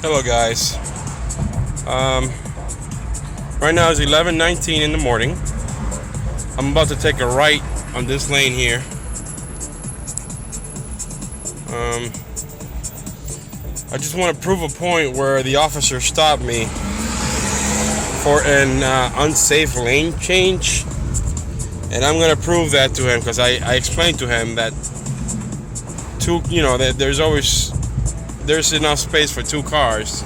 Hello guys. Right now it's 11:19 in the morning. I'm about to take a right on this lane here. I just want to prove a point where the officer stopped me for an unsafe lane change, and I'm gonna prove that to him because I explained to him that that there's enough space for two cars,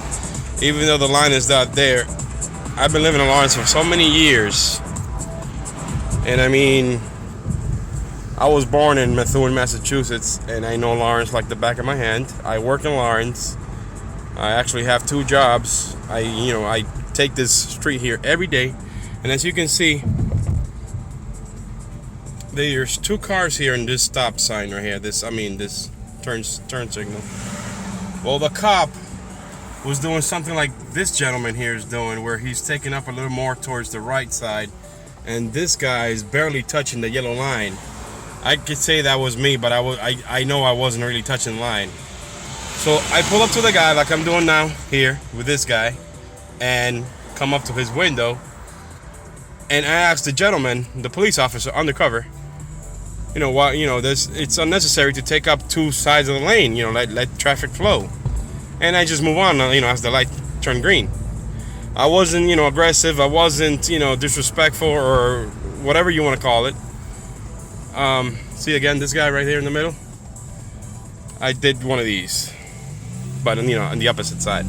even though the line is not there. I've been living in Lawrence for so many years, and I mean, I was born in Methuen, Massachusetts, and I know Lawrence like the back of my hand. I work in Lawrence. I actually have two jobs. I take this street here every day, and as you can see, there's two cars here in this stop sign right here. This turn signal. Well, the cop was doing something like this gentleman here is doing, where he's taking up a little more towards the right side, and this guy is barely touching the yellow line. I could say that was me, but I know I wasn't really touching the line. So I pull up to the guy like I'm doing now here with this guy, and come up to his window, and I asked the gentleman, the police officer undercover, it's unnecessary to take up two sides of the lane, let traffic flow. And I just move on, as the light turned green. I wasn't, aggressive. I wasn't, disrespectful or whatever you want to call it. See again, this guy right here in the middle? I did one of these, but on the opposite side.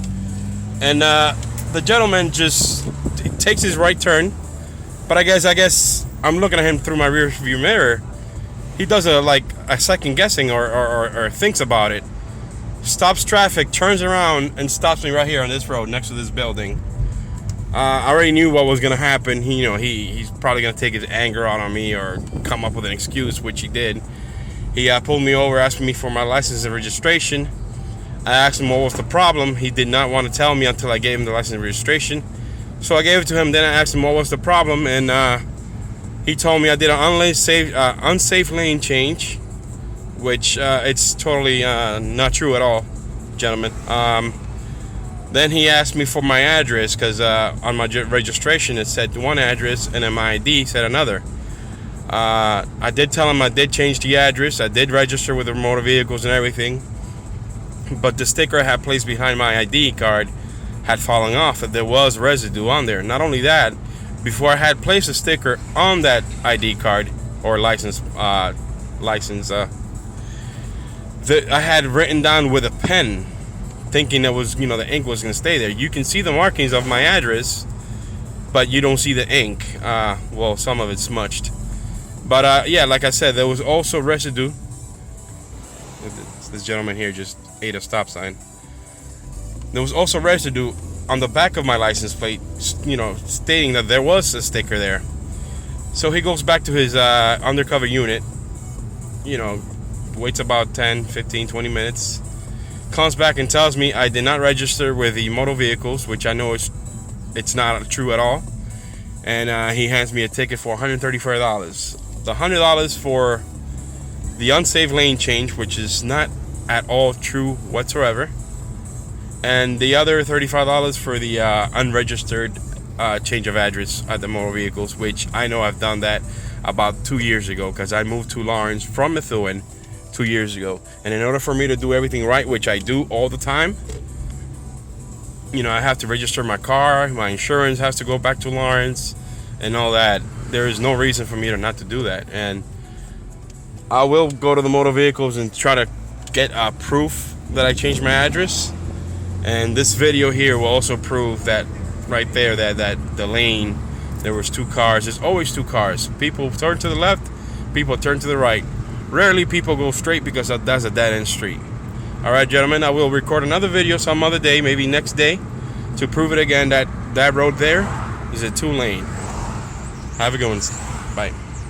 And the gentleman just takes his right turn, but I guess I'm looking at him through my rear view mirror. He does a second guessing or thinks about it. Stops traffic, turns around, and stops me right here on this road next to this building. I already knew what was gonna happen. He's probably gonna take his anger out on me or come up with an excuse, which he did. He pulled me over, asking me for my license and registration. I asked him what was the problem. He did not want to tell me until I gave him the license and registration. So I gave it to him. Then I asked him what was the problem, and he told me I did an unsafe lane change, which it's totally not true at all, gentlemen. Then he asked me for my address, because on my registration it said one address and then my ID said another. I did tell him I did change the address. I did register with the motor vehicles and everything, but the sticker I had placed behind my ID card had fallen off, and there was residue on there. Not only that, before I had placed a sticker on that ID card or license, I had written down with a pen, thinking it was, the ink was going to stay there. You can see the markings of my address, but you don't see the ink. Well, some of it's smudged. But yeah, like I said, there was also residue. This gentleman here just ate a stop sign. There was also residue on the back of my license plate, stating that there was a sticker there. So he goes back to his undercover unit, waits about 10, 15, 20 minutes, comes back and tells me I did not register with the motor vehicles, which I know it's not true at all. And he hands me a ticket for $134. The $100 for the unsafe lane change, which is not at all true whatsoever. And the other $35 for the unregistered change of address at the motor vehicles, which I know I've done that about 2 years ago, because I moved to Lawrence from Methuen 2 years ago. And in order for me to do everything right, which I do all the time, I have to register my car, my insurance has to go back to Lawrence and all that. There is no reason for me not to do that. And I will go to the motor vehicles and try to get proof that I changed my address. And this video here will also prove that right there, that the lane, there was two cars. There's always two cars. People turn to the left, people turn to the right. Rarely people go straight, because that's a dead-end street. All right, gentlemen, I will record another video some other day, maybe next day, to prove it again that that road there is a two-lane. Have a good one.